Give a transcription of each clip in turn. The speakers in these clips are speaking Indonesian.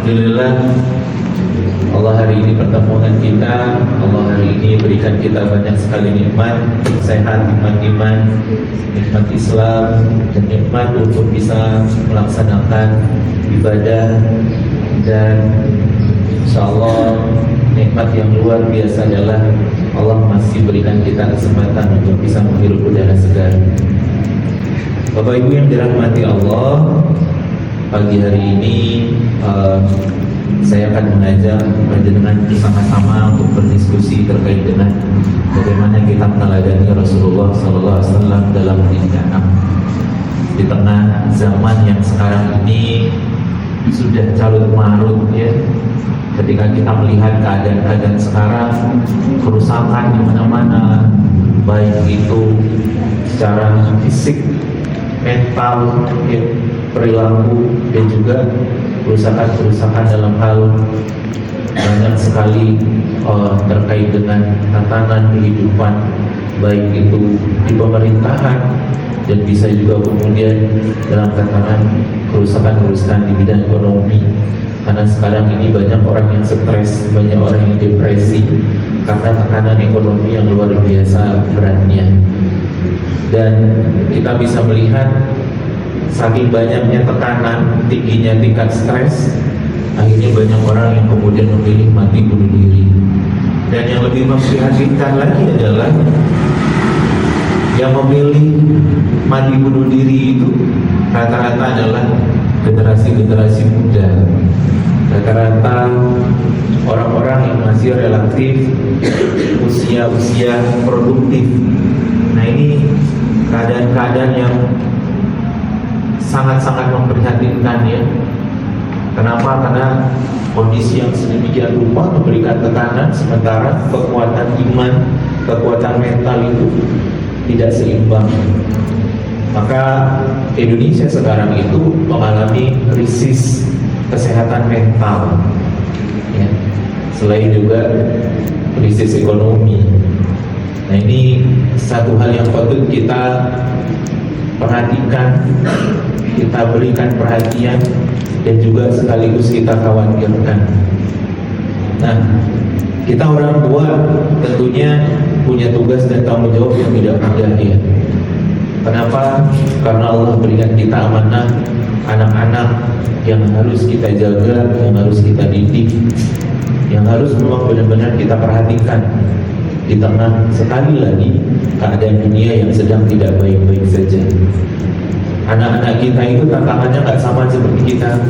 Alhamdulillah Allah hari ini pertemuan kita. Allah hari ini berikan kita banyak sekali nikmat, sehat, nikmat iman, nikmat Islam, dan nikmat untuk bisa melaksanakan ibadah. Dan insyaallah nikmat yang luar biasa adalah Allah masih berikan kita kesempatan untuk bisa menghirup udara segar. Bapak Ibu yang dirahmati Allah, pagi hari ini saya akan mengajak panjenengan bersama-sama untuk berdiskusi terkait dengan bagaimana kita meneladani Rasulullah SAW dalam hidup di tengah zaman yang sekarang ini sudah carut marut, ya. Ketika kita melihat keadaan sekarang, kerusakan di mana-mana, baik itu secara fisik, mental, ya, perilaku, dan juga kerusakan dalam hal banyak sekali terkait dengan tatanan kehidupan, baik itu di pemerintahan dan bisa juga kemudian dalam tatanan kerusakan di bidang ekonomi. Karena sekarang ini banyak orang yang stres, banyak orang yang depresi karena tekanan ekonomi yang luar biasa beratnya. Dan kita bisa melihat saking banyaknya tekanan, tingginya tingkat stres, akhirnya banyak orang yang kemudian memilih mati bunuh diri. Dan yang lebih memprihatinkan lagi adalah yang memilih mati bunuh diri itu rata-rata adalah generasi muda. Rata-rata orang-orang yang masih relatif usia produktif. Nah, ini keadaan-keadaan yang sangat-sangat memprihatinkan, ya. Kenapa? Karena kondisi yang sedemikian rupa memberikan tekanan, sementara kekuatan iman, kekuatan mental itu tidak seimbang. Maka Indonesia sekarang itu mengalami krisis kesehatan mental, ya. Selain juga krisis ekonomi. Nah, ini satu hal yang patut kita perhatikan, kita berikan perhatian, dan juga sekaligus kita khawatirkan. Nah, kita orang tua tentunya punya tugas dan tanggung jawab yang tidak mudah, ya. Kenapa? Karena Allah berikan kita amanah anak-anak yang harus kita jaga, yang harus kita didik, yang harus memang benar-benar kita perhatikan di tengah sekali lagi keadaan dunia yang sedang tidak baik-baik saja. Anak-anak kita itu tantangannya nggak sama seperti kita.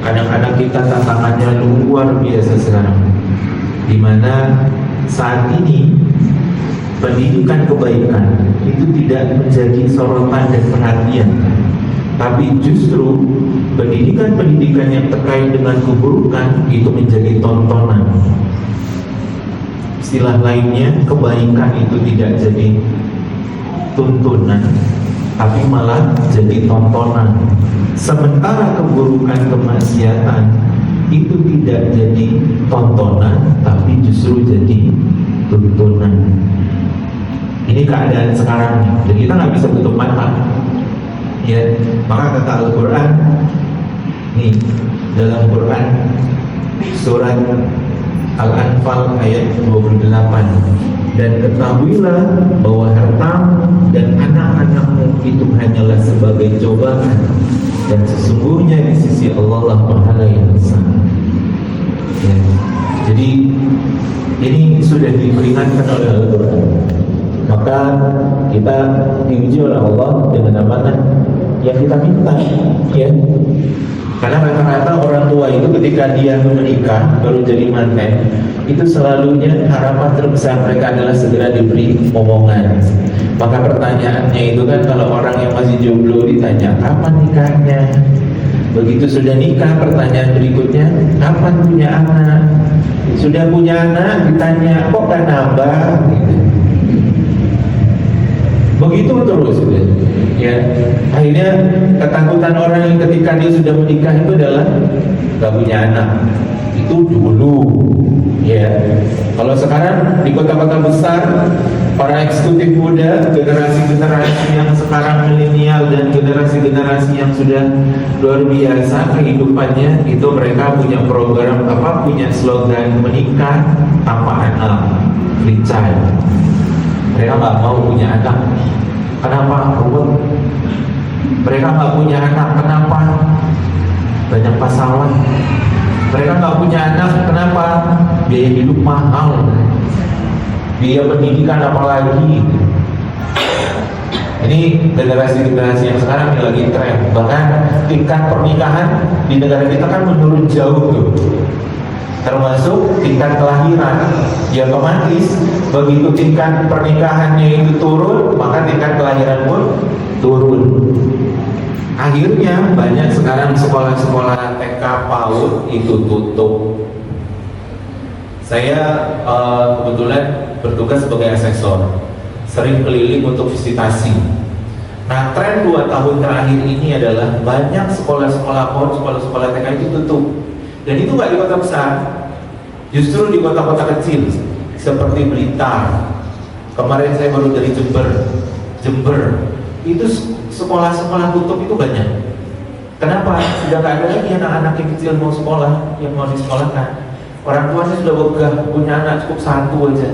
Anak-anak kita tantangannya luar biasa sekarang, dimana saat ini pendidikan kebaikan itu tidak menjadi sorotan dan perhatian, tapi justru pendidikan-pendidikan yang terkait dengan keburukan itu menjadi tontonan. Istilah lainnya, kebaikan itu tidak jadi tuntunan, tapi malah jadi tontonan. Sementara keburukan, kemaksiatan itu tidak jadi tontonan, tapi justru jadi tuntunan. Ini keadaan sekarang, dan kita nggak bisa tutup mata, ya. Maka kata Al-Quran, nih dalam Quran surat Al-Anfal ayat 28, dan ketahuilah bahwa hartamu dan anak-anakmu itu hanyalah sebagai cobaan, dan sesungguhnya di sisi Allah lah pahala yang besar, ya. Jadi ini sudah diperingatkan oleh Al-Quran. Maka kita diuji oleh Allah dengan amanah yang kita minta, ya. Karena rata-rata orang tua itu ketika dia menikah baru jadi manten, itu selalunya harapan terbesar mereka adalah segera diberi momongan. Maka pertanyaannya itu kan, kalau orang yang masih jomblo ditanya kapan nikahnya, begitu sudah nikah pertanyaan berikutnya kapan punya anak, sudah punya anak ditanya kok gak nambah, gitu. Begitu terus, ya. Akhirnya ketakutan orang yang ketika dia sudah menikah itu adalah gak punya anak. Itu dulu, ya. Kalau sekarang di kota-kota besar para eksekutif muda, generasi-generasi yang sekarang milenial dan generasi-generasi yang sudah luar biasa kehidupannya, itu mereka punya program punya slogan menikah tanpa anak, free child. Mereka nggak mau punya anak. Kenapa? Ruwet. Mereka nggak punya anak. Kenapa? Banyak masalah. Mereka nggak punya anak. Kenapa? Biaya hidup mahal. Biaya pendidikan apalagi. Ini generasi-generasi yang sekarang yang lagi tren. Bahkan tingkat pernikahan di negara kita kan menurun jauh tuh. Termasuk tingkat kelahiran. Ya otomatis begitu tingkat pernikahannya itu turun, maka tingkat kelahiran pun turun. Akhirnya banyak sekarang sekolah-sekolah TK PAUD itu tutup. Saya kebetulan bertugas sebagai asesor, sering keliling untuk visitasi. Nah, tren 2 tahun terakhir ini adalah banyak sekolah-sekolah PAUD, sekolah-sekolah TK itu tutup. Dan itu nggak di kota besar, justru di kota-kota kecil seperti Blitar. Kemarin saya baru dari Jember itu sekolah-sekolah tutup itu banyak. Kenapa? Sudah nggak ada lagi anak-anak yang kecil mau sekolah, yang mau disekolahkan. Orang tuanya sudah begah, punya anak cukup 1 aja,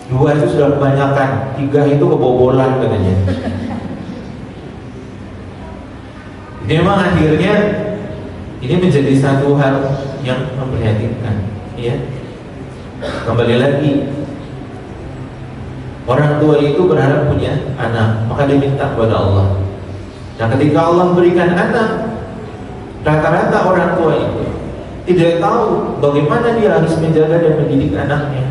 2 itu sudah kebanyakan, 3 itu kebobolan katanya. Jadi memang akhirnya ini menjadi satu hal yang memprihatinkan, ya. Kembali lagi, orang tua itu berharap punya anak, maka dia minta kepada Allah. Nah, ketika Allah berikan anak, rata-rata orang tua itu tidak tahu bagaimana dia harus menjaga dan mendidik anaknya.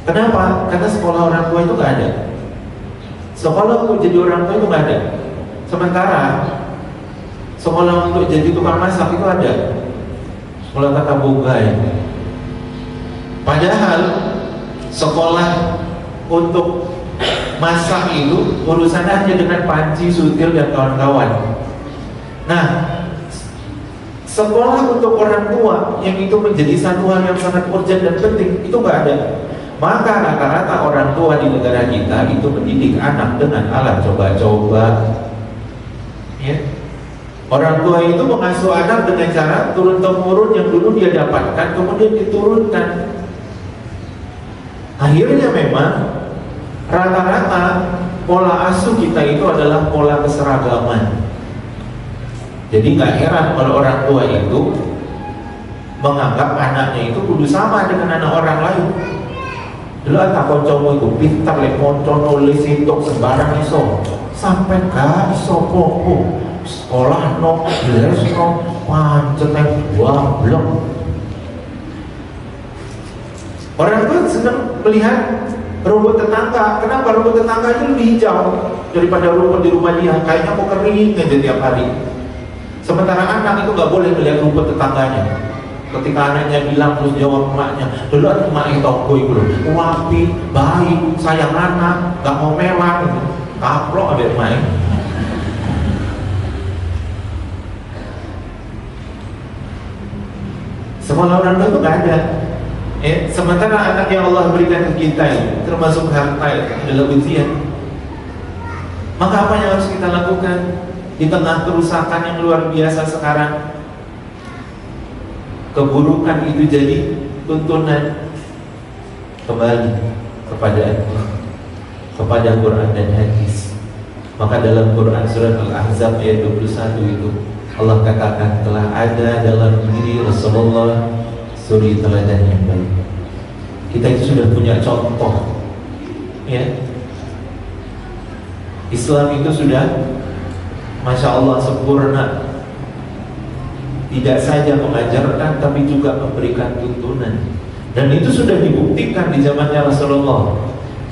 Kenapa? Karena sekolah orang tua itu nggak ada. Sekolah untuk jadi orang tua itu nggak ada. Sementara sekolah untuk jadi tukang masak itu ada. Sekolah tata boga ya. Padahal sekolah untuk masak itu urusannya hanya dengan panci, sutir, dan kawan-kawan. Nah, sekolah untuk orang tua yang itu menjadi satu hal yang sangat urgent dan penting itu nggak ada. Maka rata-rata orang tua di negara kita itu mendidik anak dengan alat coba-coba. Ya. Orang tua itu mengasuh anak dengan cara turun-temurun yang dulu dia dapatkan kemudian diturunkan. Akhirnya memang rata-rata pola asuh kita itu adalah pola keseragaman. Jadi nggak heran kalau orang tua itu menganggap anaknya itu kudu sama dengan anak orang lain. Dulu tak koncomu itu pintar lek konco nulis hitung sembarang iso, sampai gak iso popo sekolah no, les no, pancet dua blok. Orang tua senang melihat rumput tetangga. Kenapa? Rumput tetangga itu lebih hijau daripada rumput di rumah dia. Kayaknya mau kering aja tiap hari. Sementara anak itu nggak boleh melihat rumput tetangganya. Ketika anaknya bilang terus jawab emaknya, dulu emak itu toko itu loh, wapi, baik, sayang anak, nggak mau mewah, gitu. Kaplok abis main. Sekolah orang tua itu nggak ada. Sementara anak yang Allah berikan ke kita ini, termasuk harta adalah ujian. Maka apa yang harus kita lakukan? Di tengah kerusakan yang luar biasa sekarang, keburukan itu jadi tuntunan, kembali kepada Allah, kepada Quran dan hadis. Maka dalam Quran surat Al-Ahzab ayat 21 itu Allah katakan telah ada dalam diri Rasulullah suri teladan yang baik. Kita itu sudah punya contoh, ya. Islam itu sudah Masya Allah sempurna. Tidak saja mengajarkan tapi juga memberikan tuntunan. Dan itu sudah dibuktikan di zamannya Rasulullah.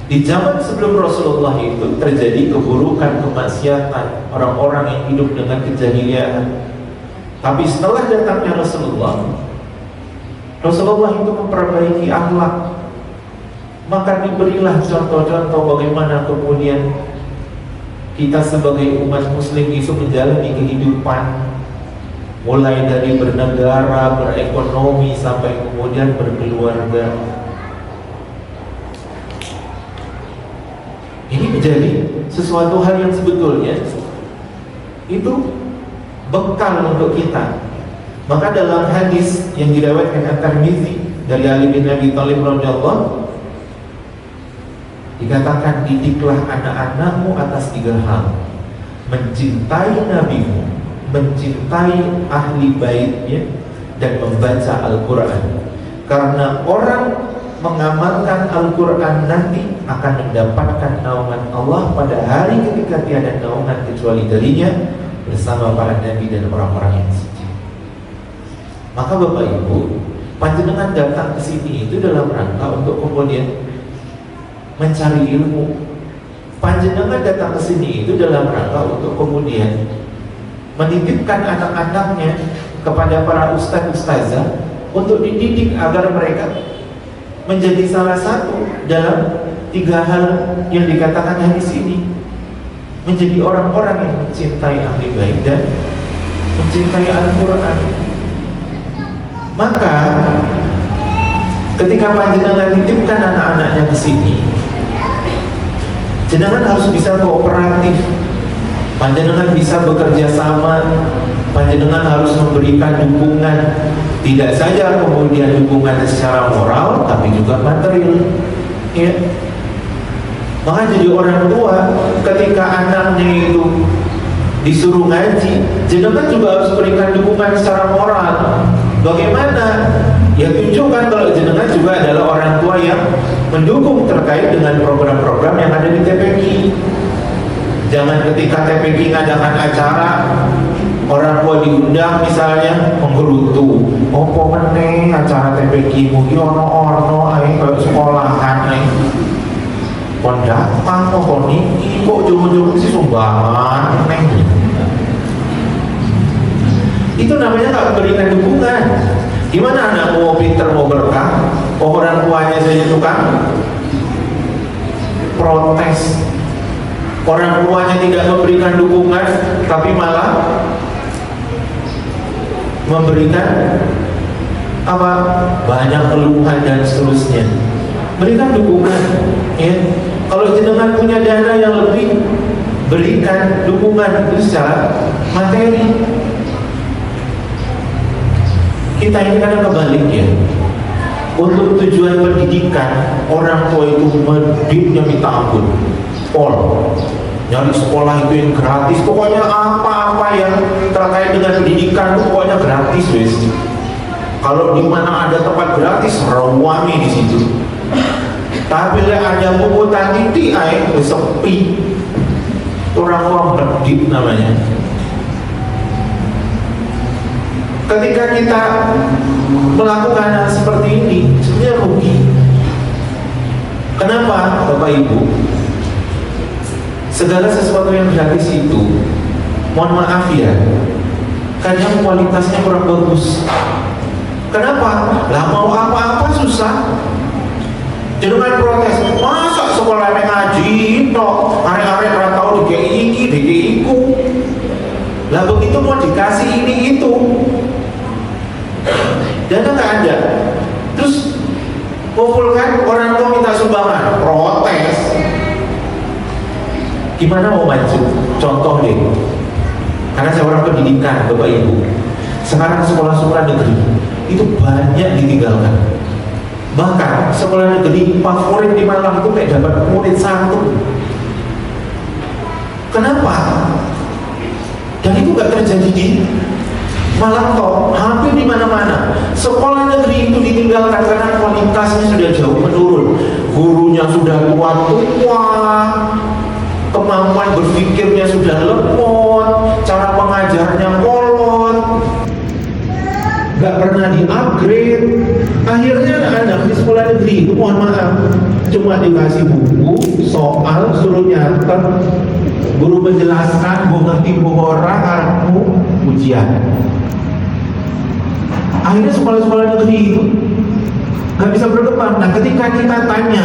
Di zaman sebelum Rasulullah itu terjadi keburukan, kemaksiatan, orang-orang yang hidup dengan kejahiliaan. Tapi setelah datangnya Rasulullah itu memperbaiki akhlak. Maka diberilah contoh-contoh bagaimana kemudian kita sebagai umat muslim itu menjalani kehidupan, mulai dari bernegara, berekonomi, sampai kemudian berkeluarga. menjadi sesuatu hal yang sebetulnya itu bekal untuk kita. Maka dalam hadis yang diriwayatkan At-Tirmidzi dari Ali bin Abi Thalib radhiyallahu dikatakan, didiklah anak-anakmu atas 3 hal: mencintai nabimu, mencintai ahli baitnya, dan membaca Al-Quran. Karena orang mengamalkan Al-Quran nanti akan mendapatkan naungan Allah pada hari ketika tiada naungan kecuali darinya, bersama para nabi dan orang-orang yang suci. Maka Bapak Ibu, panjenengan datang ke sini itu dalam rangka untuk kemudian mencari ilmu. Panjenengan datang ke sini itu dalam rangka untuk kemudian menitipkan anak-anaknya kepada para ustaz-ustazah untuk dididik agar mereka menjadi salah satu dalam 3 hal yang dikatakan di sini, menjadi orang-orang yang mencintai ahli bait dan mencintai Al-Quran. Maka ketika panjenengan titipkan anak-anaknya ke sini, jenengan harus bisa kooperatif. Panjenengan bisa bekerja sama, panjenengan harus memberikan dukungan, tidak saja kemudian dukungan secara moral, tapi juga material. Ya. Maka jadi orang tua, ketika anaknya itu disuruh ngaji, jenengan juga harus berikan dukungan secara moral. Bagaimana? Ya tunjukkan kalau jenengan juga adalah orang tua yang mendukung terkait dengan program-program yang ada di TPQ. Jangan ketika TPQ ngadakan acara, orang tua diundang misalnya menggerutu. Opo meneh acara TPQ mu ki ono-ono ae koyo sekolahan ae. Kon datang kok niki kok jowo-jowo si sumbangan neng. Itu namanya tak memberikan dukungan. Gimana anakmu mau pinter, mau berkah, orang tuanya saja tukang protes, orang tuanya tidak memberikan dukungan, tapi malah memberikan apa, banyak keluhan dan seterusnya. Berikan dukungan, ya. Kalau jenengan punya dana yang lebih, berikan dukungan itu secara materi. Kita ini kadang kebalik ya. Untuk tujuan pendidikan, orang tua itu mendidiknya minta ampun. Nyari sekolah itu yang gratis, pokoknya apa-apa yang terkait dengan pendidikan itu pokoknya gratis wes. Kalau di mana ada tempat gratis, rawami di situ. Tapi ada pungutan titik air sepi. Orang tua mendidik namanya. Ketika kita melakukan hal seperti ini, sebenarnya rugi. Kenapa, Bapak Ibu? Segala sesuatu yang gratis itu, mohon maaf ya, kadang kualitasnya kurang bagus. Kenapa? Lah mau apa-apa susah. Jangan protes, masa sekolah ngaji tok, arek-arek ora tau dikei iki, dikei iku. Lah begitu mau dikasih ini itu, dana nggak ada. Terus kumpulkan orang tua minta sumbangan, protes. Gimana mau maju? Contoh deh, karena saya orang pendidikan, Bapak Ibu. Sekarang sekolah-sekolah negeri itu banyak ditinggalkan. Bahkan sekolah negeri favorit di Malang itu kayak dapat murid 1. Kenapa? Dan itu gak terjadi di Malang toh, hampir di mana-mana. Sekolah negeri itu ditinggalkan karena kualitasnya sudah jauh menurun. Gurunya sudah tua-tua, kemampuan berpikirnya sudah lemot, cara pengajarnya kolot, gak pernah di-upgrade. Akhirnya anak di sekolah negeri itu, mohon maaf, cuma dikasih buku, soal, suruh nyatet, guru menjelaskan, gue ngerti orang, harapmu ujian. Akhirnya sekolah-sekolah negeri itu gak bisa berkembang. Nah ketika kita tanya,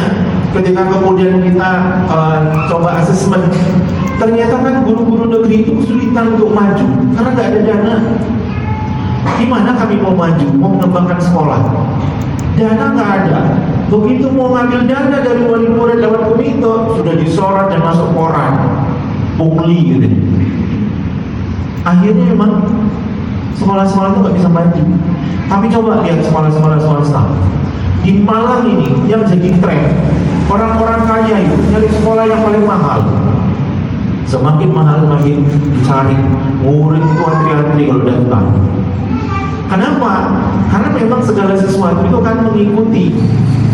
ketika kemudian kita coba asesmen, ternyata kan guru-guru negeri itu kesulitan untuk maju karena gak ada dana. Gimana kami mau maju, mau mengembangkan sekolah? Dana nggak ada. Begitu mau ngambil dana dari wali murid lewat komito, sudah disorot dan masuk koran, pungli gitu. Akhirnya memang sekolah-sekolah itu nggak bisa maju. Tapi coba lihat sekolah-sekolah swasta di Malang ini yang jadi tren, orang-orang kaya itu nyari sekolah yang paling mahal. Semakin mahal makin dicari, murid itu antri-antri kalau datang. Kenapa? Karena memang segala sesuatu itu kan mengikuti,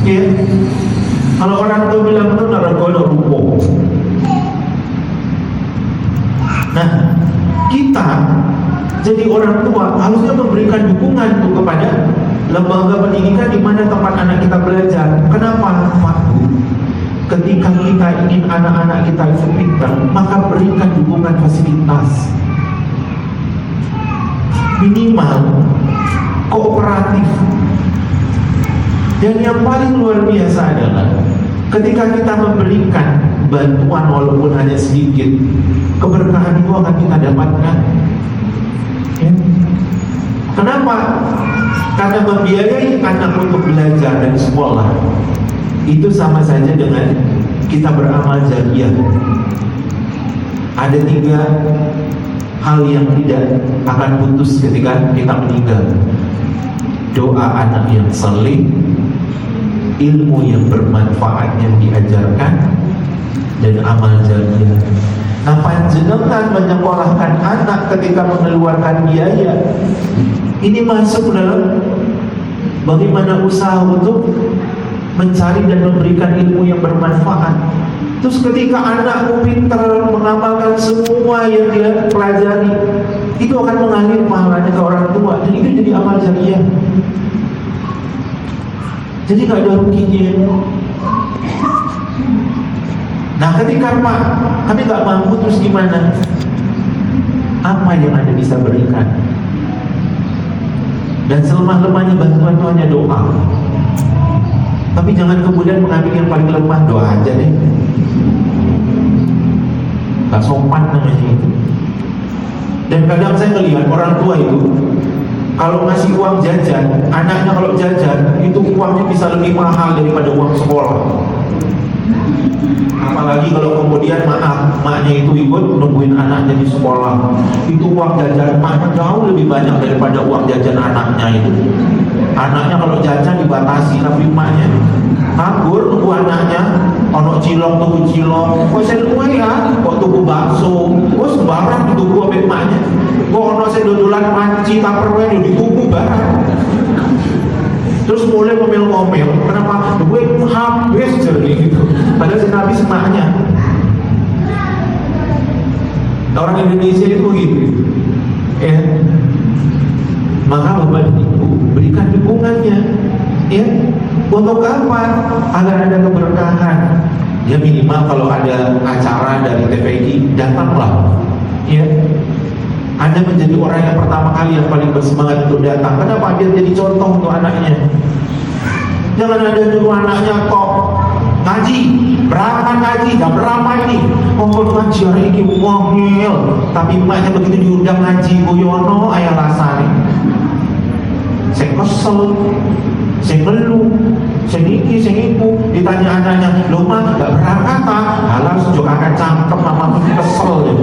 ya. Kalau orang tua bilang itu naragono rupo. Nah, kita jadi orang tua harusnya memberikan dukungan tuh kepada lembaga pendidikan di mana tempat anak kita belajar. Kenapa, Pak? Ketika kita ingin anak-anak kita itu pintar, maka berikan dukungan fasilitas. Minimal kooperatif. Dan yang paling luar biasa adalah ketika kita memberikan bantuan walaupun hanya sedikit, keberkahan itu akan kita dapatkan. Ya. Kenapa? Karena membiayai anak untuk belajar dan sekolah itu sama saja dengan kita beramal jariah. Ada 3 hal yang tidak akan putus ketika kita meninggal: doa anak yang saleh, ilmu yang bermanfaat yang diajarkan, dan amal jariah. Nah, panjenengan menyekolahkan anak ketika mengeluarkan biaya, ini masuk dalam bagaimana usaha untuk mencari dan memberikan ilmu yang bermanfaat. Terus ketika anakmu pintar mengamalkan semua yang dia pelajari, itu akan mengalir pahalanya ke orang tua, dan itu jadi amal jariah. Jadi gak ada ruginya. Nah, ketika Pak, kami gak mampu, terus gimana? Apa yang Anda bisa berikan? Dan selemah-lemahnya bantuan itu hanya doa. Tapi jangan kemudian mengambil yang paling lemah, doa aja deh. Gak sopan namanya itu. Dan kadang saya melihat orang tua itu kalau ngasih uang jajan, anaknya kalau jajan itu uangnya bisa lebih mahal daripada uang sekolah. Apalagi kalau kemudian maknya itu ikut nungguin anaknya di sekolah, itu uang jajan maknya jauh lebih banyak daripada uang jajan anaknya itu. Anaknya kalau jajan dibatasi, tapi maknya nganggur nunggu anaknya. Ono cilok tuku cilok, kok saya lupa ya, kok tuku bakso, kok sembarang dituku sampai maknya. Kok ono saya dodolan panci tupperware dituku barang. Terus mulai ngomel-ngomel, kenapa gue habis jadi gitu, padahal saya habis maknya. Orang Indonesia itu gitu, ya. Maka Bapak Ibu berikan dukungannya, ya. Untuk apa? Agar ada keberkahan. Ya minimal kalau ada acara dari TPI, datanglah, ya. Anda menjadi orang yang pertama kali yang paling bersemangat untuk datang. Kenapa? Biar jadi contoh untuk anaknya. Jangan ada nyuruh anaknya kok ngaji, berapa ngaji, gak berapa ini. Oh, ngaji hari ini wongil. Tapi emaknya begitu diundang ngaji, Boyono ayah lasane. Saya kesel, saya ngeluh, saya niki, saya ibu. Ditanya anaknya, lo mah gak berangkat tak? Halah sejauh akan cangkem, mama kesel ya.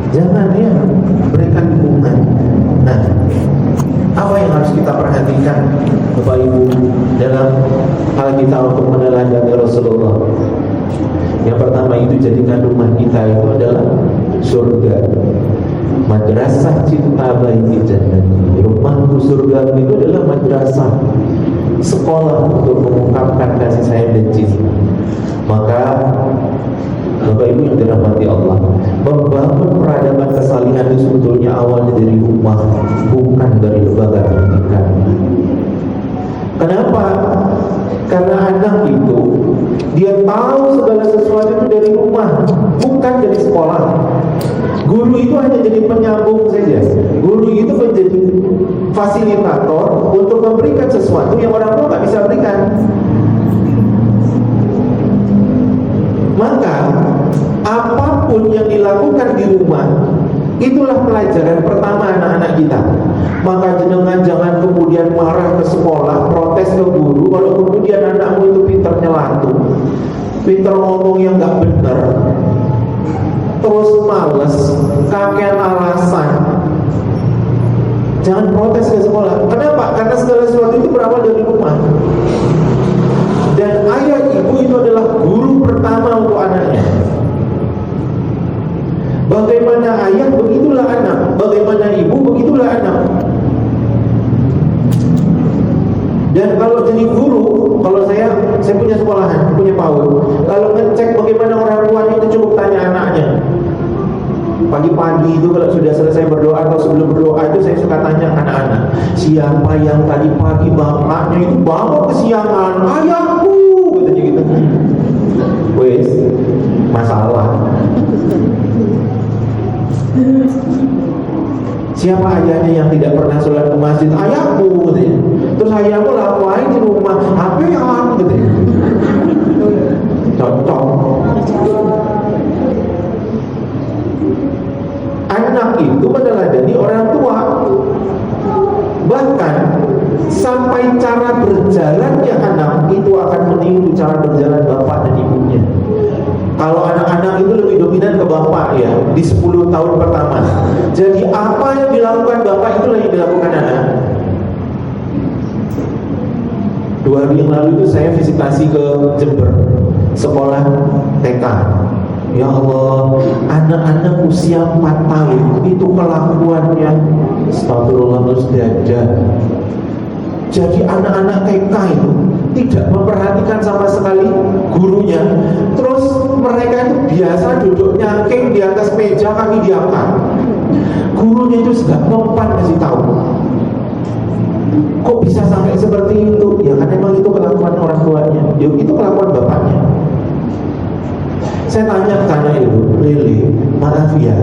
Jangan ya, berikan dukungan. Nah, apa yang harus kita perhatikan Bapak Ibu dalam hal kita untuk meneladani Rasulullah? Yang pertama itu jadikan rumah kita itu adalah surga. Madrasah cinta baiti jannati. Rumahku surga itu adalah madrasah, sekolah untuk mengungkapkan kasih sayang dan cinta. Maka Bapak Ibu yang dirahmati Allah, membangun peradaban kesalihan itu sebetulnya awalnya dari rumah, bukan dari lembaga pendidikan. Kenapa? Karena anak itu dia tahu segala sesuatu itu dari rumah, bukan dari sekolah. Guru itu hanya jadi penyambung saja. Guru itu menjadi fasilitator untuk memberikan sesuatu yang orang tua nggak bisa berikan. Maka apapun yang dilakukan di rumah, itu adalah sesuatu yang harus kita lakukan. Jangan sampai kita menjadi guru, kita menjadi fasilitator, kita menjadi penyambung, kita menjadi fasilitator untuk memberikan sesuatu yang orang tua nggak bisa berikan. Maka apapun yang dilakukan di rumah, itu adalah sesuatu yang harus kita lakukan. Jangan sampai kita menjadi guru, kita menjadi fasilitator untuk memberikan sesuatu yang orang tua nggak bisa berikan. Maka Itulah pelajaran pertama anak-anak kita. Maka jenengan jangan kemudian marah ke sekolah, protes ke guru kalau kemudian anakmu itu pinter nyelatu, pinter ngomong yang gak bener, terus males, kakean alasan. Jangan protes ke sekolah. Kenapa? Karena segala sesuatu itu berawal dari rumah. Dan ayah ibu itu adalah guru pertama untuk anaknya. Bagaimana ayah, begitulah anak. Bagaimana ibu, begitulah anak. Dan kalau jadi guru, kalau saya punya sekolahan, punya PAUD. Kalau ngecek bagaimana orang tuanya itu cukup tanya anaknya. Pagi-pagi itu kalau sudah selesai berdoa atau sebelum berdoa itu saya suka tanya anak-anak, siapa yang tadi pagi bapaknya itu bangun kesiangan? Ayahku, katanya gitu. Wes, masalah. Siapa ayahnya yang tidak pernah sholat ke masjid? Ayahku, katanya. Terus ayahku lakuin di rumah, apa yang katanya. Cocok. Anak itu meneladani orang tua. Bahkan sampai cara berjalannya anak itu akan meniru cara berjalan bapak dan ibunya. Kalau anak-anak itu lebih dominan ke bapak ya di 10 tahun pertama. Jadi apa yang dilakukan bapak itulah yang dilakukan anak. 2 hari yang lalu itu saya visitasi ke Jember, sekolah TK. Ya Allah, anak-anak usia 4 tahun itu kelakuannya astagfirullahaladzim. Jadi anak-anak TK itu tidak memperhatikan sama sekali gurunya. Terus mereka itu biasa duduk nyangking di atas meja, kaki diangkat. Gurunya itu sudah mempan kasih tahu. Kok bisa sampai seperti itu? Ya kan memang itu kelakuan orang tuanya. Ya itu kelakuan bapaknya. Saya tanya ke anak itu, Lili, maaf ya,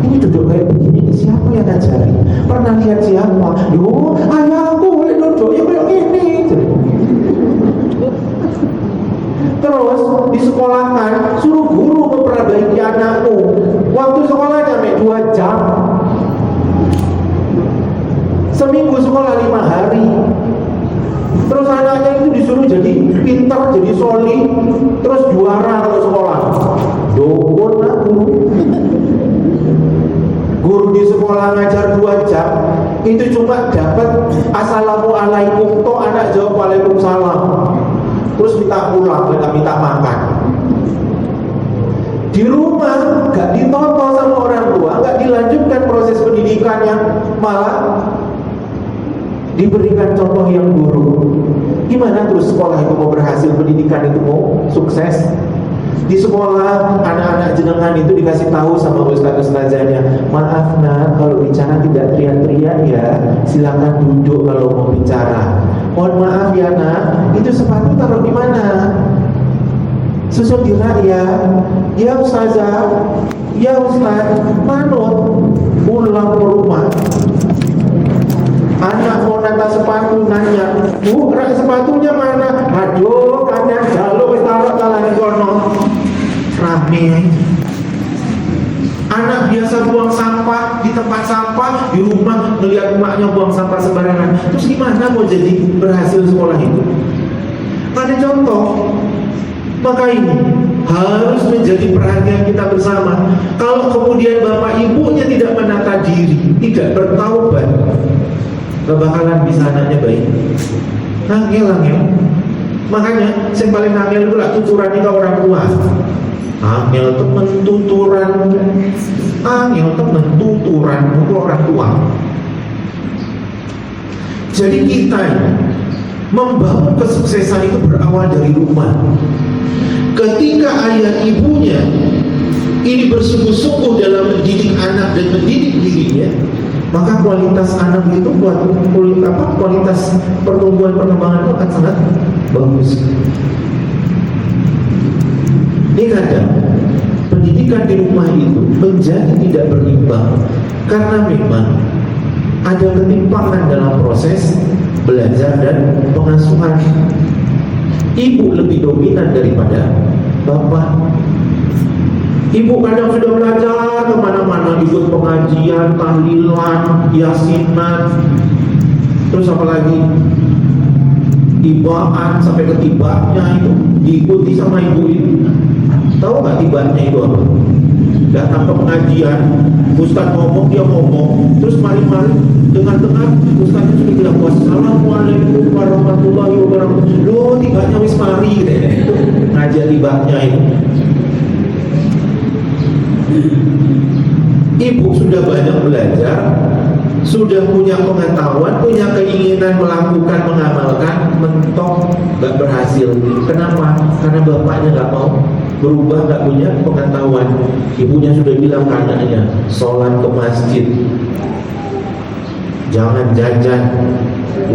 ini duduk kayak begini, siapa yang ngajari? Pernah lihat siapa? Yo, ayahku boleh duduk, ya kayak gini. Terus di sekolahan suruh guru memperbaiki anakmu. Waktu sekolahnya sampai 2 jam. Seminggu sekolah 5 hari. Terus anaknya itu disuruh jadi pintar, jadi soli, terus juara kalau sekolah. Dukun lah guru di sekolah ngajar 2 jam, itu cuma dapat assalamualaikum, toh anak jawab waalaikumsalam. Terus minta pulang, minta makan. Di rumah gak ditonton sama orang tua, gak dilanjutkan proses pendidikannya, malah diberikan contoh yang buruk. Gimana terus sekolah itu mau berhasil, pendidikan itu mau sukses? Di sekolah anak-anak jenengan itu dikasih tahu sama ustaz-ustazanya, maaf nak, kalau bicara tidak teriak-teriak ya, silakan duduk kalau mau bicara. Mohon maaf ya nak, itu sepatu taruh di mana? Susun di rak ya. Ya ustazah, ya ustaz, manut. Pulang ke rumah, anak mau nata sepatu nanya, rak sepatunya mana? Aduh, kadang jaluk taruh talan kono. Rame. Anak biasa buang sampah di tempat sampah, di rumah melihat emaknya buang sampah sembarangan. Terus gimana mau jadi berhasil sekolah itu? Ada contoh. Maka ini harus menjadi perhatian kita bersama. Kalau kemudian bapak ibunya tidak menata diri, tidak bertaubat, gak bakalan bisa anaknya baik. Angel. Makanya yang paling angel itu lah tuturan itu orang tua. Angel temen tuturan, angel temen tuturan itu orang tua. Jadi kita membangun kesuksesan itu berawal dari rumah. Ketika ayah ibunya ini bersungguh-sungguh dalam mendidik anak dan mendidik dirinya, maka kualitas anak itu, kualitas pertumbuhan perkembangan itu akan sangat bagus. Ini kadang pendidikan di rumah itu menjadi tidak berimbang karena memang ada ketimpangan dalam proses belajar dan pengasuhan. Ibu lebih dominan daripada bapak. Ibu kadang sudah belajar kemana-mana, ikut pengajian, tahlilan, yasinan, terus apa lagi, tibaan sampai ke tibaannya itu diikuti sama ibu itu. Tahu nggak tibaannya itu apa? Datang ke pengajian, Ustaz ngomong, dia ngomong, terus mari-mari dengar-dengar Ustaznya sudah bilang wassalamualaikum warahmatullahi wabarakatuh. Loh, tibaannya wis mari deh. Ngajar tibaannya itu. Ibu sudah banyak belajar, sudah punya pengetahuan, punya keinginan melakukan, mengamalkan, mentok gak berhasil. Kenapa? Karena bapaknya gak mau berubah, gak punya pengetahuan. Ibunya sudah bilang ke anaknya, sholat ke masjid, jangan jajan,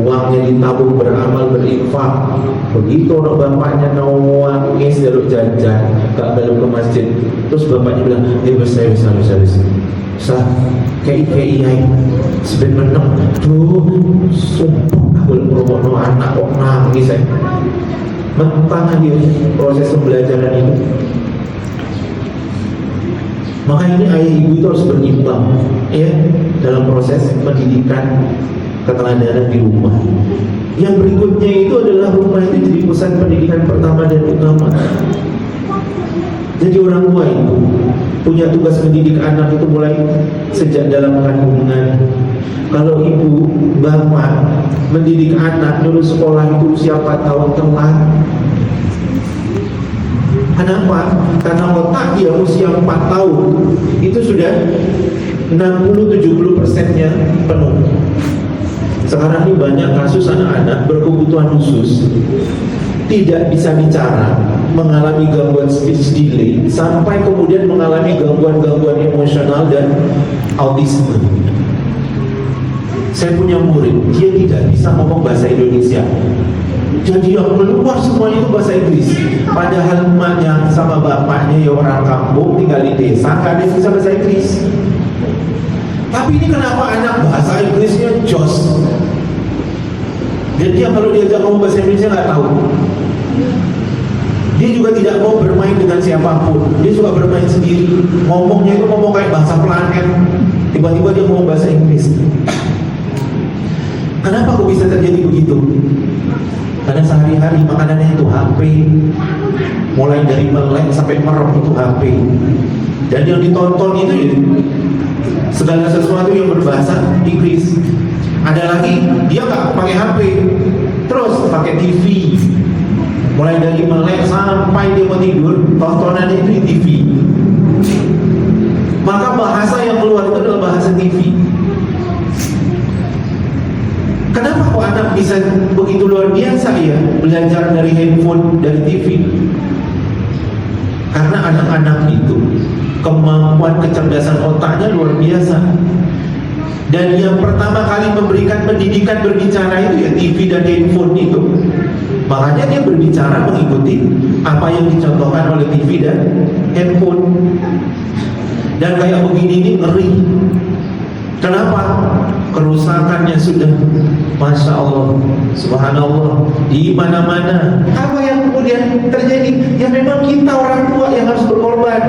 uangnya ditabung, beramal, berinfak. Begitu orang bapaknya nangis jaluk jajan, gak balik ke masjid. Terus bapaknya bilang, bisa kayak sebenarnya menang tuh, sumpah aku ngomong anak kok nangis saya. Mentang dia proses pembelajaran itu. Maka ini ayah ibu itu harus berimbang ya dalam proses pendidikan keteladanan di rumah. Yang berikutnya itu adalah rumah itu jadi pusat pendidikan pertama dan utama. Jadi orang tua itu punya tugas mendidik anak itu mulai sejak dalam kandungan. Kalau ibu, bapak mendidik anak dulu sekolah itu usia 4 tahun telat. Kenapa? Karena otak dia usia 4 tahun itu sudah 60-70%-nya penuh. Sekarang ini banyak kasus anak-anak berkebutuhan khusus tidak bisa bicara, mengalami gangguan speech delay, sampai kemudian mengalami gangguan-gangguan emosional dan autisme. Saya punya murid, dia tidak bisa ngomong bahasa Indonesia, jadi yang keluar semuanya itu bahasa Inggris. Padahal emaknya sama bapaknya ya orang kampung, tinggal di desa, gak ada yang bisa bahasa Inggris. Tapi ini kenapa anak bahasa Inggrisnya jos? Dan dia kalau diajak ngomong bahasa Indonesia nggak tahu. Dia juga tidak mau bermain dengan siapapun. Dia suka bermain sendiri. Ngomongnya itu ngomong kayak bahasa planet. Tiba-tiba dia ngomong bahasa Inggris. Kenapa kok bisa terjadi begitu? Karena sehari-hari makanannya itu HP. Mulai dari melek sampai merem itu HP. Dan yang ditonton itu ya, segala sesuatu yang berbahasa Inggris. Ada lagi dia nggak pakai HP, terus pakai TV. Mulai dari melek sampai dia mau tidur, tontonannya itu di TV. Maka bahasa yang keluar itu adalah bahasa TV. Kenapa kok anak bisa begitu luar biasa ya belajar dari handphone, dari TV? Karena anak-anak itu kemampuan kecerdasan otaknya luar biasa. Dan yang pertama kali memberikan pendidikan berbicara itu ya TV dan handphone itu. Makanya dia berbicara mengikuti apa yang dicontohkan oleh TV dan handphone. Dan kayak begini ini ngeri. Kenapa? Kerusakannya sudah, Masya Allah, Subhanallah, di mana-mana. Apa yang kemudian terjadi? Ya memang kita orang tua yang harus berkorban.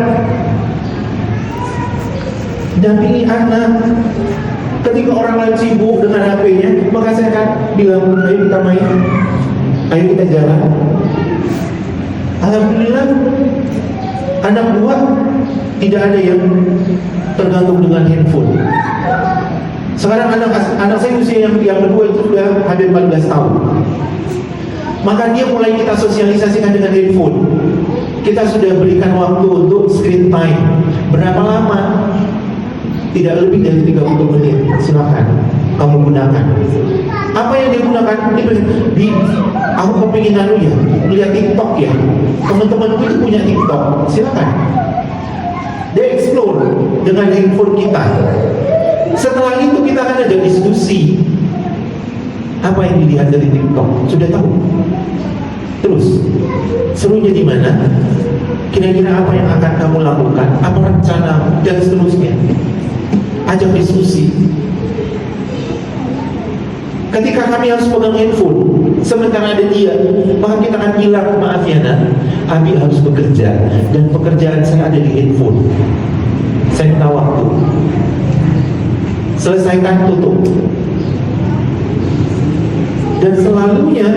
Dampingi anak. Ketika orang lain sibuk dengan HP-nya, maka saya akan bilang, ayo kita main, ayo kita jalan. Alhamdulillah, anak dua tidak ada yang tergantung dengan handphone. Sekarang anak saya usia yang kedua itu sudah hampir 14 tahun. Maka dia mulai kita sosialisasikan dengan handphone. Kita sudah berikan waktu untuk screen time. Berapa lama? Tidak lebih dari 30 menit. Silakan kamu gunakan. Apa yang dia gunakan? Aku kepingin ya, lihat TikTok ya. Teman-temanku itu punya TikTok. Silakan. Dia explore dengan handphone kita. Setelah itu kita akan ada diskusi. Apa yang dilihat dari TikTok? Sudah tahu. Terus serunya di mana? Kira-kira apa yang akan kamu lakukan? Apa rencana dan seterusnya? Ajak diskusi. Ketika kami harus pegang handphone, sementara ada dia, maka kita akan bilang, maaf ya nak, Abi harus bekerja, dan pekerjaan saya ada di handphone. Saya minta waktu. Selesaikan, tutup. Dan selalunya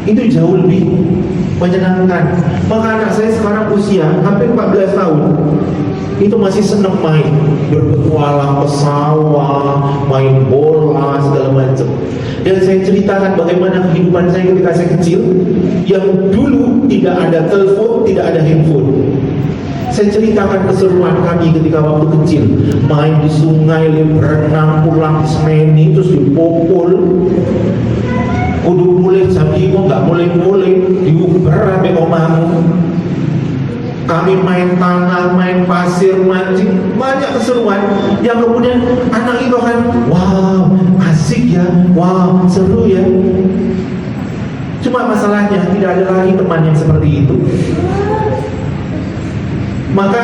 itu jauh lebih menyenangkan. Maka anak saya sekarang usia hampir 14 tahun itu masih senang main, berpetualang ke sawah, main bola, segala macam. Dan saya ceritakan bagaimana kehidupan saya ketika saya kecil, yang dulu tidak ada telepon, tidak ada handphone. Saya ceritakan keseruan kami ketika waktu kecil, main di sungai, berenang, pulang semeni, terus dipopol. Kudu boleh sabi mo, nggak boleh diuber abe omamu. Kami main tanah, main pasir, mancing, banyak keseruan yang kemudian anak itu akan, wow, asik ya, wow, seru ya. Cuma masalahnya tidak ada lagi teman yang seperti itu. Maka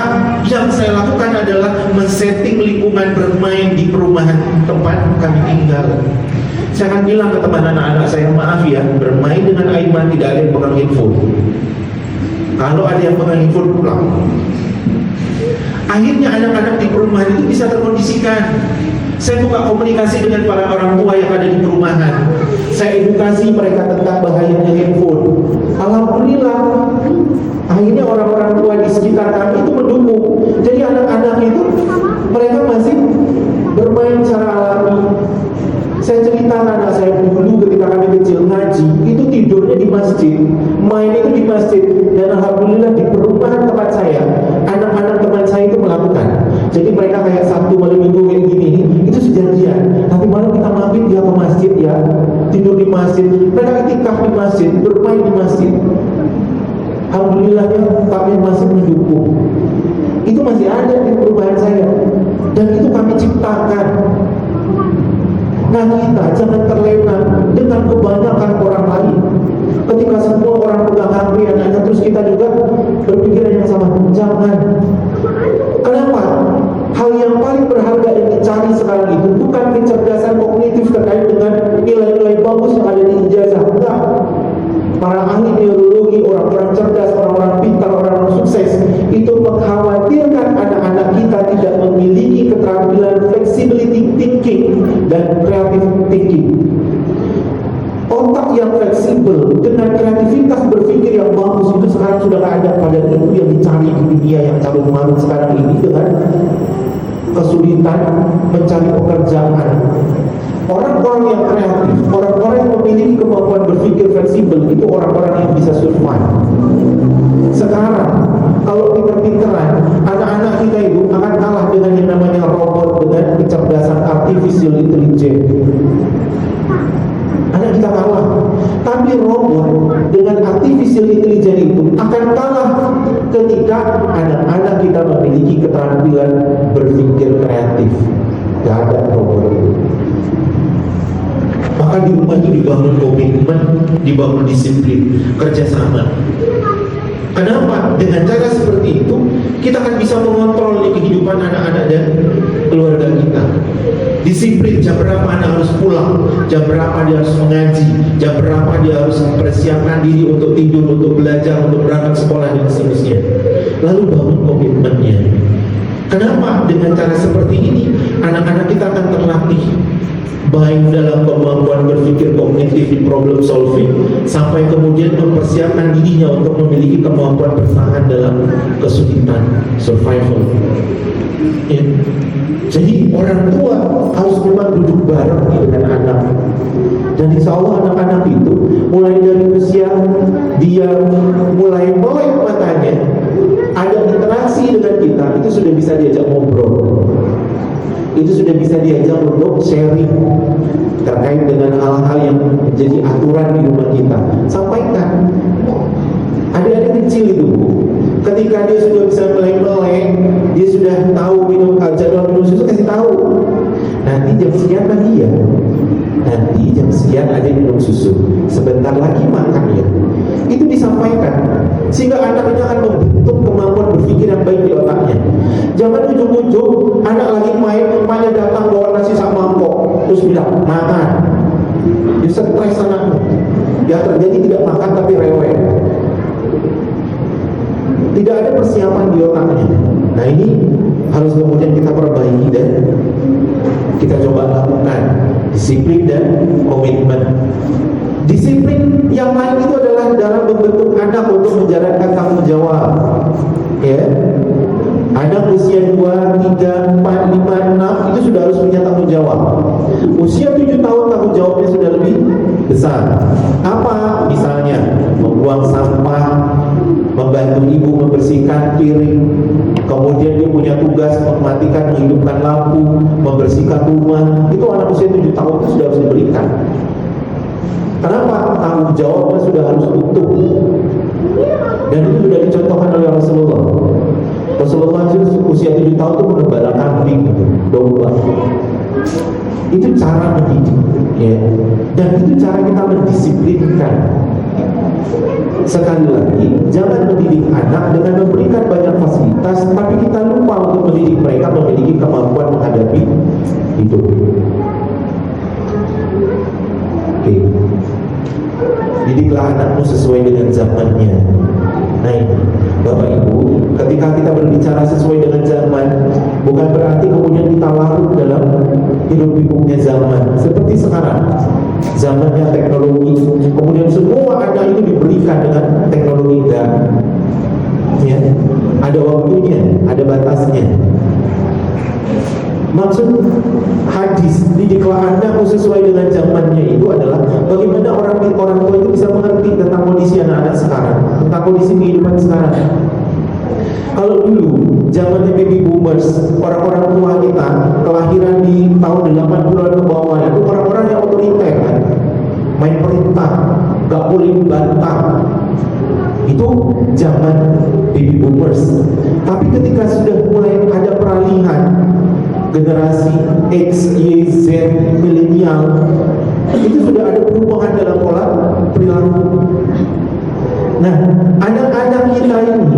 yang saya lakukan adalah men-setting lingkungan bermain di perumahan tempat kami tinggal. Saya akan bilang ke teman anak-anak saya, maaf ya, bermain dengan Aiman tidak ada yang pegang handphone. Kalau ada yang pegang handphone, pulang. Akhirnya anak-anak di perumahan itu bisa terkondisikan. Saya buka komunikasi dengan para orang tua yang ada di perumahan. Saya edukasi mereka tentang bahayanya handphone. Alhamdulillah, akhirnya orang-orang tua di sekitar kami itu mendukung. Jadi anak-anak itu mereka masih bermain secara alami. Saya ceritakan anak saya dulu ketika kami kecil ngaji, itu tidurnya di masjid, main itu di masjid. Dan alhamdulillah di perumahan tempat saya, anak-anak teman saya itu melakukan. Jadi mereka kayak Sabtu malam minggu kayak gini, itu sejanjian. Nanti malam kita mampir dia ke masjid ya, tidur di masjid. Mereka itikaf di masjid, bermain di masjid. Alhamdulillahnya kami masih mendukung. Itu masih ada di perubahan saya, dan itu kami ciptakan. Nah, kita jangan terlena dengan kebanyakan orang lain. Ketika semua orang pegang HP anaknya, terus kita juga berpikiran yang sama. Jangan. Kenapa? Hal yang paling berharga yang dicari sekarang itu bukan kecerdasan kognitif terkait dengan nilai-nilai bagus yang ada di ijazah. Enggak. Para ahli neurologi, orang-orang cerdas, orang-orang pintar, orang-orang sukses itu mengkhawatirkan anak-anak kita tidak memiliki keterampilan flexibility thinking dan creative thinking. Otak yang fleksibel dengan kreativitas berpikir yang bagus itu sekarang sudah tidak ada. Pada itu yang dicari di dunia yang carut marut sekarang ini dengan kesulitan mencari pekerjaan. Orang-orang yang kreatif, orang-orang yang memiliki kemampuan berpikir fleksibel, itu orang-orang yang bisa survive. Sekarang, kalau pinter-pinteran, anak-anak kita itu akan kalah dengan yang namanya robot dengan kecerdasan artificial intelligence. Anak kita kalah. Tapi robot dengan artificial intelligence itu akan kalah ketika anak-anak kita memiliki keterampilan berpikir kreatif. Gak ada robot itu. Maka di rumah itu dibangun komitmen, dibangun disiplin, kerjasama. Kenapa? Dengan cara seperti itu kita akan bisa mengontrol kehidupan anak-anak dan keluarga kita. Disiplin, jam berapa anak harus pulang, jam berapa dia harus mengaji, jam berapa dia harus mempersiapkan diri untuk tidur, untuk belajar, untuk berangkat sekolah dan seterusnya. Lalu bangun komitmennya. Kenapa? Dengan cara seperti ini anak-anak kita akan terlatih baik dalam kemampuan berpikir kognitif di problem solving, sampai kemudian mempersiapkan dirinya untuk memiliki kemampuan bertahan dalam kesulitan, survival. Ya. Jadi orang tua harus memang duduk bareng dengan anak. Dan insya Allah anak-anak itu mulai dari usia dia mulai melek matanya, ada interaksi dengan kita, itu sudah bisa diajak ngobrol. Itu sudah bisa diajak untuk sharing terkait dengan hal-hal yang menjadi aturan di rumah kita. Sampaikan. Adik-adik kecil itu, ketika dia sudah bisa melek-melek, dia sudah tahu minum jadwal minum susu, kasih tahu. Nanti jam sekian pagi ya. Nanti jam sekian adik minum susu. Sebentar lagi makan ya. Itu disampaikan sehingga anak ini akan membentuk kemampuan berpikir yang baik di otaknya. Jangan ujung-ujung anak lagi main, emaknya datang bawa nasi sama mangkok, terus bilang makan. ini harus kemudian kita perbaiki dan kita coba lakukan disiplin dan komitmen. Disiplin yang lain itu adalah dalam membentuk anak untuk menjalankan tanggung jawab. Ya, anak usia 2, 3, 4, 5, 6 itu sudah harus punya tanggung jawab. Usia 7 tahun tanggung jawabnya sudah lebih besar. Apa? Misalnya membuang sampah, membantu ibu membersihkan piring, kemudian dia punya tugas mematikan, menghidupkan lampu, membersihkan rumah. Itu anak usia 7 tahun itu sudah harus diberikan. Kenapa? Tanggung jawabnya sudah harus utuh. Dan itu sudah dicontohkan oleh Rasulullah. Rasulullah itu usia 7 tahun itu menggembala kambing, domba. Itu cara mendidik, ya. Dan itu cara kita mendisiplinkan. Sekali lagi, jangan mendidik anak dengan memberikan banyak fasilitas, tapi kita lupa untuk mendidik mereka memiliki kemampuan menghadapi hidup. Oke. Didiklah anakmu sesuai dengan zamannya. Nah ini, Bapak Ibu, ketika kita berbicara sesuai dengan zaman, bukan berarti kemudian kita larut dalam hidup-hidupnya zaman. Seperti sekarang, zamannya teknologi, kemudian semua anak itu diberikan dengan teknologi dan ya, ada waktunya, ada batasnya. Maksud hadis didiklah anakmu sesuai dengan zamannya itu adalah bagaimana orang tua itu bisa mengerti tentang kondisi anak-anak sekarang, tentang kondisi kehidupan sekarang. Kalau dulu zamannya baby boomers, orang-orang tua kita kelahiran di tahun 80-an ke bawah itu orang-orang yang otoriter kan, main perintah, gak boleh membantah. Itu zaman baby boomers. Tapi ketika sudah mulai ada peralihan generasi X, Y, Z, milenial, itu sudah ada perubahan dalam pola perilaku. Nah, anak-anak kita ini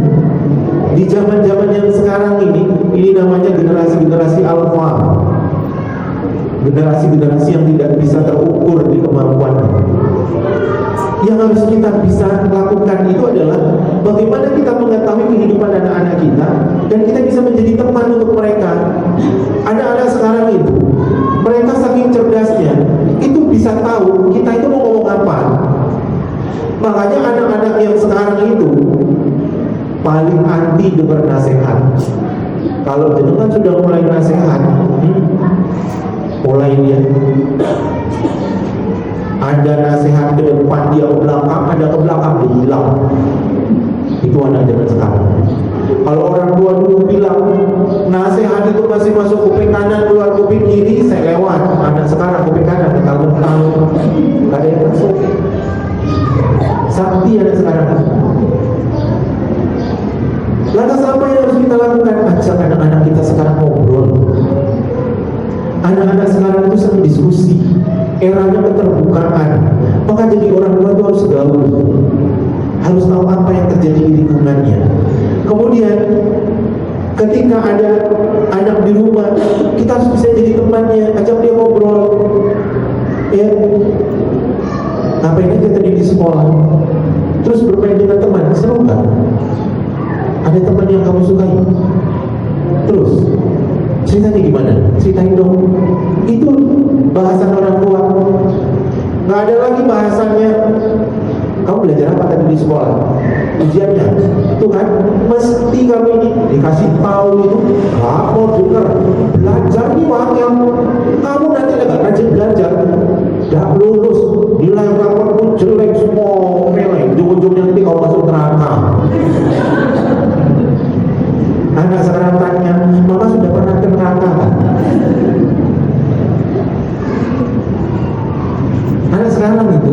di zaman-zaman yang sekarang ini namanya generasi-generasi alfa, generasi-generasi yang tidak bisa terukur di kemampuan. Yang harus kita bisa lakukan itu adalah bagaimana kita mengetahui kehidupan anak-anak kita dan kita bisa menjadi teman untuk mereka. Anak-anak sekarang itu, mereka saking cerdasnya, itu bisa tahu kita itu mau ngomong apa. Makanya anak-anak yang sekarang itu paling anti dengar nasihat. Kalau jenengan sudah mulai nasihat, mulai dia ada nasihat ke depan, dia ke belakang, ada ke belakang, dia hilang. Itu anak zaman sekarang. Kalau orang tua dulu bilang nasihat itu masih masuk kuping kanan, keluar kuping kiri, saya lewat. Anak sekarang kuping kanan, mentang-mentang gak ada yang masuk. Sakti anak sekarang. Lantas apa yang harus kita lakukan? Ajak anak-anak kita sekarang ngobrol. Anak-anak sekarang itu sering diskusi. Eranya keterbukaan. Maka jadi orang tua itu harus gaul, harus tahu apa yang terjadi di lingkungannya. Kemudian ketika ada anak di rumah, kita harus bisa jadi temannya, ajak dia ngobrol. Ya, ngapain aja tadi di sekolah? Terus bermain dengan teman, seru kan? Ada teman yang kamu sukai? Terus ceritanya gimana? Ceritain dong. Itu bahasan orang tua. Nggak ada lagi bahasannya kamu belajar apa tadi di sekolah, ujiannya itu kan mesti kamu ini dikasih tahu. Itu nggak mau dengar. Belajar nih wakil kamu nanti nggak rajin belajar, nggak lulus, nilai raportmu jelek semua, melek di ujungnya nanti kau masuk neraka. Anak sekarang tanya, mama sudah pernah ke neraka kan? Anak sekarang itu,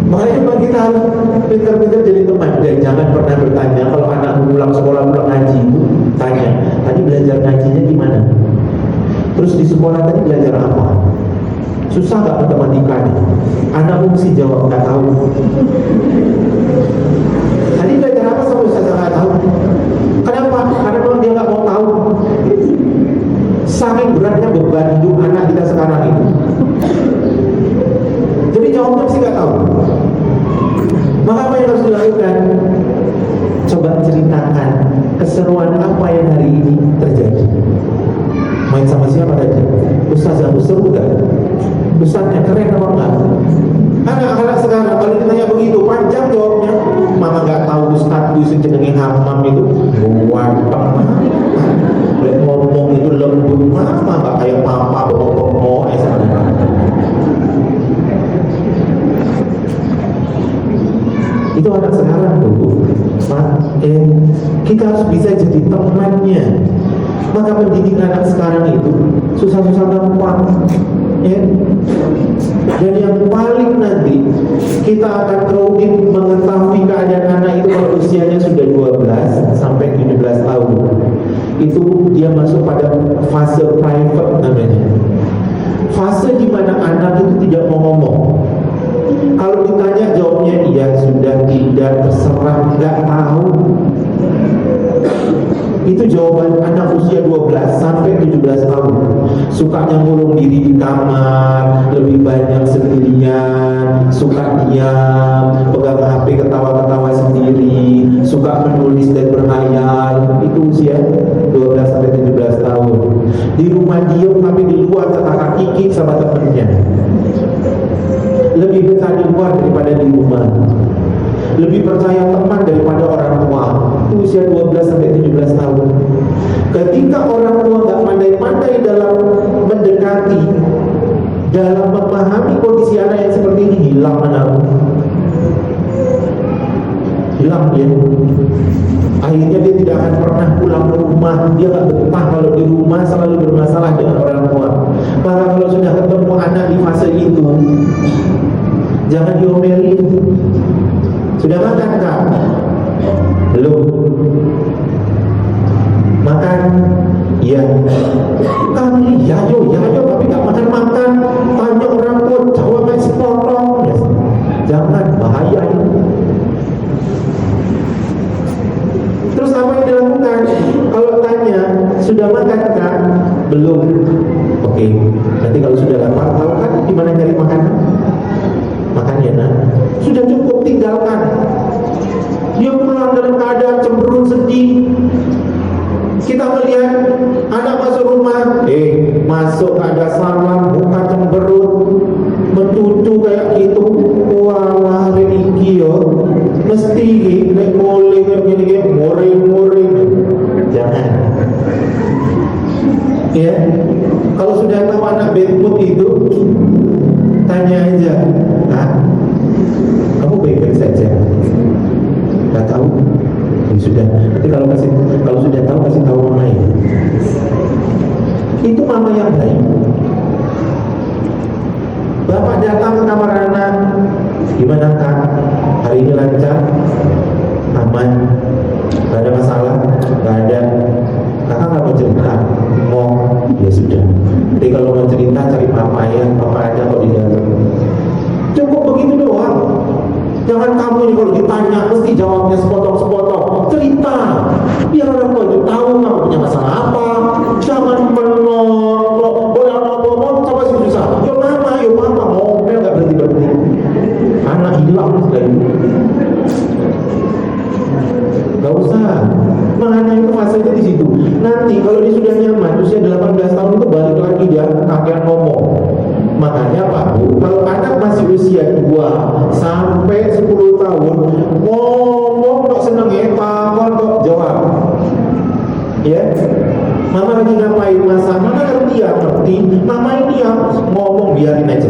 makanya memang kita harus pintar-pintar jadi teman. Dan jangan pernah bertanya kalau anak pulang sekolah, pulang ngaji itu tanya, tadi belajar ngajinya gimana? Terus di sekolah tadi belajar apa? Susah gak matematikanya? Anak mesti jawab gak tahu. Tadi belajar apa sama Ustaz gak tahu? Kenapa? Karena memang dia gak mau tahu. Saking beratnya beban hidup anak kita sekarang itu. Jadi jawabnya mesti gak tahu. Maka apa yang harus dilakukan? Coba ceritakan keseruan apa yang hari ini terjadi? Main sama siapa tadi? Ustaz yang seru gak? Ustaznya keren apa enggak? Anak-anak sekarang kalau ditanya begitu panjang jawabnya. Mama gak tahu Ustaz itu jenenge Hammam itu gampang. Lek ngomong itu lembut, mama gak kayak papa bengok-bengok itu anak sekarang tuh. Kita harus bisa jadi temannya. Maka mendidik anak sekarang itu susah-susah gampang, ya. Dan yang paling nanti kita akan rugi mengetahui keadaan anak itu kalau usianya sudah 12 sampai 17 tahun. Itu dia masuk pada fase private namanya. Fase di mana anak itu tidak mau ngomong. Kalau ditanya jawabnya iya, sudah, tidak, terserah, nggak tahu. Itu jawaban anak usia 12 sampai 17 tahun. Sukanya ngurung diri di kamar, lebih banyak sendirian, suka diam, pegang HP ketawa-ketawa sendiri, suka menulis dan berhayal. Itu usia 12 sampai 17 tahun. Di rumah diam tapi di luar tetangga kikik sama temennya. Lebih betah di luar daripada di rumah. Lebih percaya teman daripada orang tua. Itu usia 12 sampai 17 tahun. Ketika orang tua gak pandai-pandai dalam mendekati, dalam memahami kondisi anak yang seperti ini, hilang anak. Hilang dia. Akhirnya dia tidak akan pernah pulang ke rumah. Dia gak betah kalau di rumah selalu bermasalah dengan orang tua. Maka kalau sudah ketemu anak di fase itu, jangan diomelin. Sudah makan kak? Belum. Makan? Iya. Kami ya yo, tapi gak makan. Tanya orang tua, jawabnya sepotong. Yes. Jangan, bahaya. Terus apa yang dilakukan? Kalau tanya, sudah makan kak? Belum. Oke. Nanti kalau sudah lapar, tahu kan di mana cari makanan? Makan ya nak. Sudah cukup, tinggalkan. Dia pulang dalam keadaan cemberut, sedih. Kita melihat anak masuk rumah, masuk ada salam, muka cemberut, mencucu kayak gitu. Wah, iki yo, mesti nek boleh begini, more. Jangan. Ya, kalau sudah tahu anak bad mood itu, tanya aja, kamu baik-baik saja? Gak tahu? Ya sudah. Nanti kalau sudah tahu kasih tahu mama ya. Itu mama yang baik. Bapak datang ke kamar anak, gimana kak? Hari ini lancar? Aman? Gak ada masalah? Gak ada. Kakak gak mau cerita? Mau? Ya sudah. Nanti kalau mau cerita cari papa ya. Papa ada kok di dalam. Cukup begitu doang. Jangan kamu ini kalau ditanya mesti jawabnya sepotong-sepotong. Cerita. Biar orang tua itu tahu kamu punya masalah apa. Jangan menolak. Boleh ngomong coba sih susah. Yo mama ngomel gak berhenti. Anak hilang lagi. Gak usah. Makanya itu fasenya di situ. Nanti kalau dia sudah nyaman, usia 18 tahun itu balik lagi dia kakek ngomong. Makanya Pak Bu, kalau anak masih usia 2 sampai 10 tahun ngomong kok seneng ya, takon kok jawab. Ya, mama lagi ngapain masak? Mama ngerti. Mama ini ya ngomong biarin aja.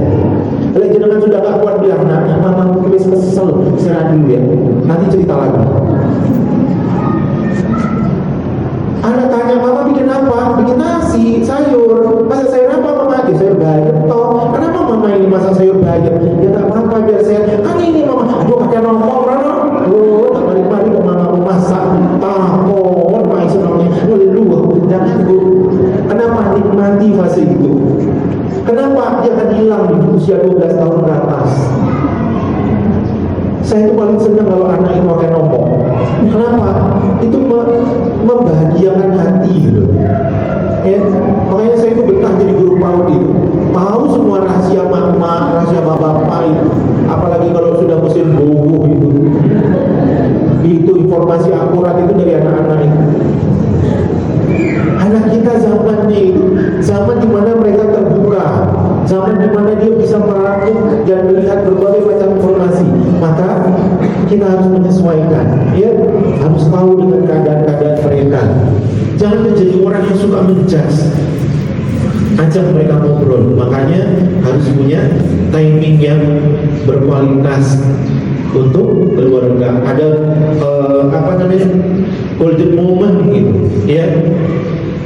Kalau jenengan sudah gak kuat bilang, mama mungkin kesel, istirahat dulu ya. Nanti cerita lagi. Anak tanya, mama bikin apa? Bikin nasi, sayur. Masak sayur apa mama? Ya sayur bayam toh. Kenapa mama ini masak sayur bayam? Ya tak apa-apa biar saya. Kan ini mama, aduh kakek nongkrong Rano. Tak balik-balik ke mama mau masak. Takut, main senangnya. Lu, jangan bu. Kenapa nikmati fase itu? Kenapa dia akan hilang di usia 12 tahun ke atas? Saya itu paling senang kalau anak itu akan ngomong. Kenapa? Itu membahagiakan hati gitu. Ya, makanya saya itu betah jadi guru PAUD itu. Tahu semua rahasia mama, rahasia bapak itu. Apalagi kalau sudah musim bobo itu. itu informasi akurat itu dari anak-anak itu. Anak kita zamannya itu zaman di mana mereka terbuka, zaman di mana dia bisa merangkum dan melihat berbagai macam informasi. Maka kita harus menyesuaikan, ya, harus tahu dengan keadaan-keadaan mereka. Jangan menjadi orang yang suka menjudge. Ajak mereka ngobrol. Makanya harus punya timing yang berkualitas untuk keluarga. Ada golden moment gitu, ya.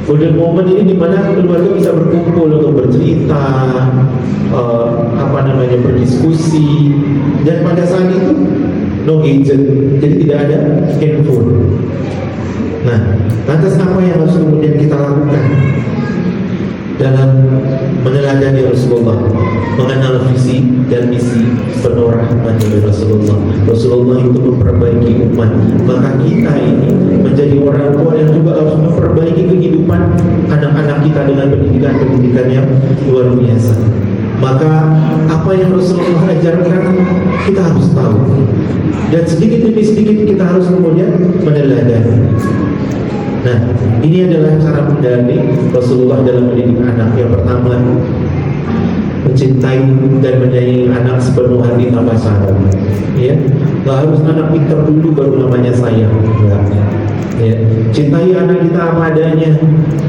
Golden moment ini dimana keluarga bisa berkumpul untuk bercerita, berdiskusi, dan pada saat itu no gadget, jadi tidak ada handphone. Nah, lantas apa yang harus kemudian kita lakukan dalam meneladani Rasulullah, mengenal visi dan misi penuh rahmat dari Rasulullah. Rasulullah itu memperbaiki umat, maka kita ini menjadi orang tua yang juga harus memperbaiki kehidupan anak-anak kita dengan pendidikan yang luar biasa. Maka apa yang Rasulullah ajarkan kita harus tahu, dan sedikit demi sedikit kita harus kemudian meneladani. Nah, ini adalah cara mendidik Rasulullah dalam mendidik anak. Yang pertama, mencintai dan menyayangi anak sepenuh hati tanpa syarat. Ya, nggak harus anak pintar dulu baru namanya sayang. Enggak. Ya, cintai anak kita apa adanya.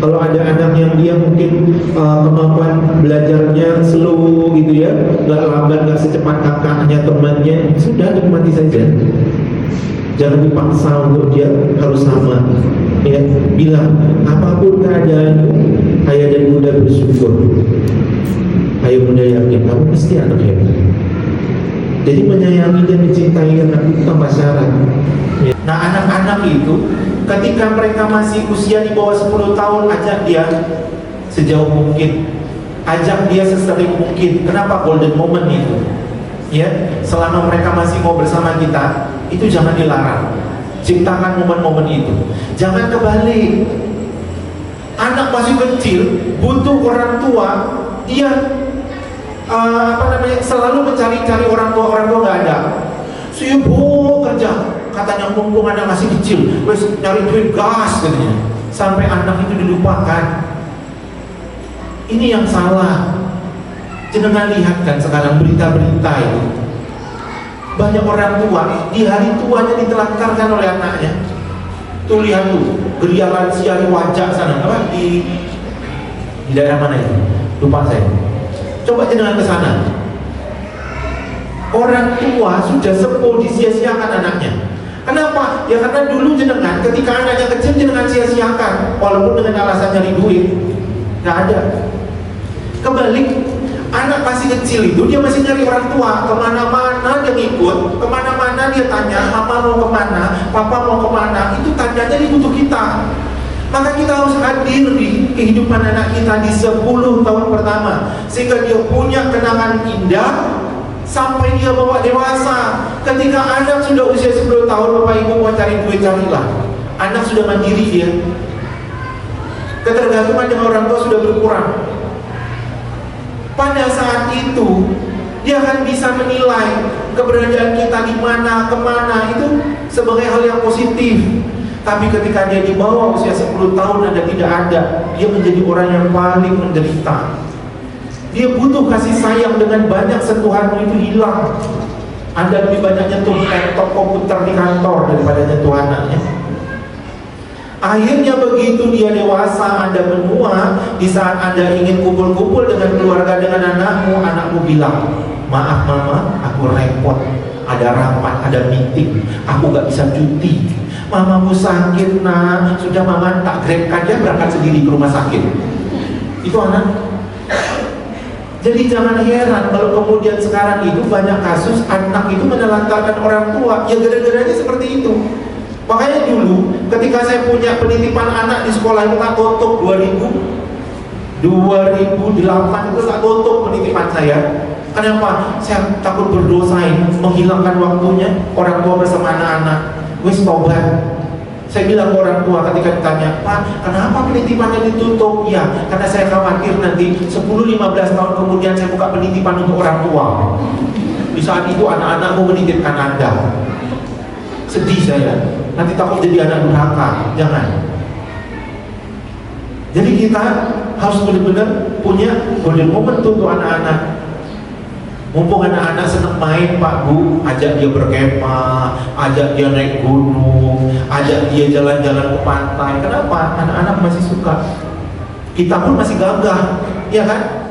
Kalau ada anak yang dia mungkin kemampuan belajarnya slow gitu ya, nggak lambat, nggak secepat kakaknya, temannya, sudah nikmati saja. Jangan dipaksa untuk dia harus sama. Ya, bilang apapun keadaanmu, ayah dan bunda bersyukur. Ayah bunda yakin kamu mesti anak hebat. Jadi menyayangi dan mencintai anak itu tanpa syarat. Ya. Nah, anak-anak itu ketika mereka masih usia di bawah 10 tahun, ajak dia sejauh mungkin, ajak dia sesering mungkin. Kenapa golden moment itu? Ya, selama mereka masih mau bersama kita, itu jangan dilarang. Ciptakan momen-momen itu. Jangan kebalik. Anak masih kecil, butuh orang tua, dia selalu mencari-cari orang tua nggak ada. Sibuk kerja, katanya mumpung anak masih kecil, wes nyari duit gas katanya. Sampai anak itu dilupakan. Ini yang salah. Jangan lihat kan sekarang berita-berita itu. Banyak orang tua di hari tuanya ditelantarkan oleh anaknya. Tuh lihat tuh, geria lansia di Wajak sana, apa di daerah mana itu? Lupa saya. Coba jenengan ke sana. Orang tua sudah sepuh disia-siakan anaknya. Kenapa? Ya karena dulu jenengan ketika anaknya kecil jenengan sia-siakan, walaupun dengan alasan nyari duit. Nggak ada. Kebalik, anak masih kecil itu dia masih nyari orang tua, kemana-mana dia ngikut, kemana-mana dia tanya, mama mau kemana, papa mau kemana, itu tanyanya dia butuh kita. Maka kita harus hadir di kehidupan anak kita di 10 tahun pertama, sehingga dia punya kenangan indah sampai dia bawa dewasa. Ketika anak sudah usia 10 tahun, bapak ibu mau cari duit, carilah. Anak sudah mandiri dia, ketergantungan dengan orang tua sudah berkurang. Pada saat itu dia akan bisa menilai keberadaan kita di mana, kemana, itu sebagai hal yang positif. Tapi ketika dia di bawah usia 10 tahun dan tidak ada, dia menjadi orang yang paling menderita. Dia butuh kasih sayang, dengan banyak sentuhan itu hilang. Anda lebih banyak nyentuh laptop komputer di kantor daripada nyentuh anaknya. Akhirnya begitu dia dewasa, Anda menua, di saat Anda ingin kumpul-kumpul dengan keluarga, dengan anakmu bilang, maaf mama, aku repot, ada rapat, ada meeting, aku gak bisa cuti. Mamamu sakit nak, sudah mama tak grabkan dia berangkat sendiri ke rumah sakit. Itu anak. Jadi jangan heran kalau kemudian sekarang itu banyak kasus anak itu menelantarkan orang tua. Ya gara-garanya seperti itu. Makanya dulu ketika saya punya penitipan anak di sekolah itu tak tutup 2008 itu tak tutup penitipan saya. Kenapa? Saya takut berdosain, menghilangkan waktunya orang tua bersama anak-anak. Wis tobat. Saya bilang ke orang tua ketika ditanya, Pak, kenapa penitipannya ditutup? Ya, karena saya khawatir nanti 10-15 tahun kemudian saya buka penitipan untuk orang tua. Di saat itu anak-anakmu menitipkan Anda. Sedih saya, nanti takut jadi anak durhaka. Jangan. Jadi kita harus benar-benar punya golden moment tuh untuk anak-anak. Mumpung anak-anak senang main Pak Bu, ajak dia berkemah, ajak dia naik gunung, ajak dia jalan-jalan ke pantai. Kenapa? Anak-anak masih suka. Kita pun masih gagah, ya kan?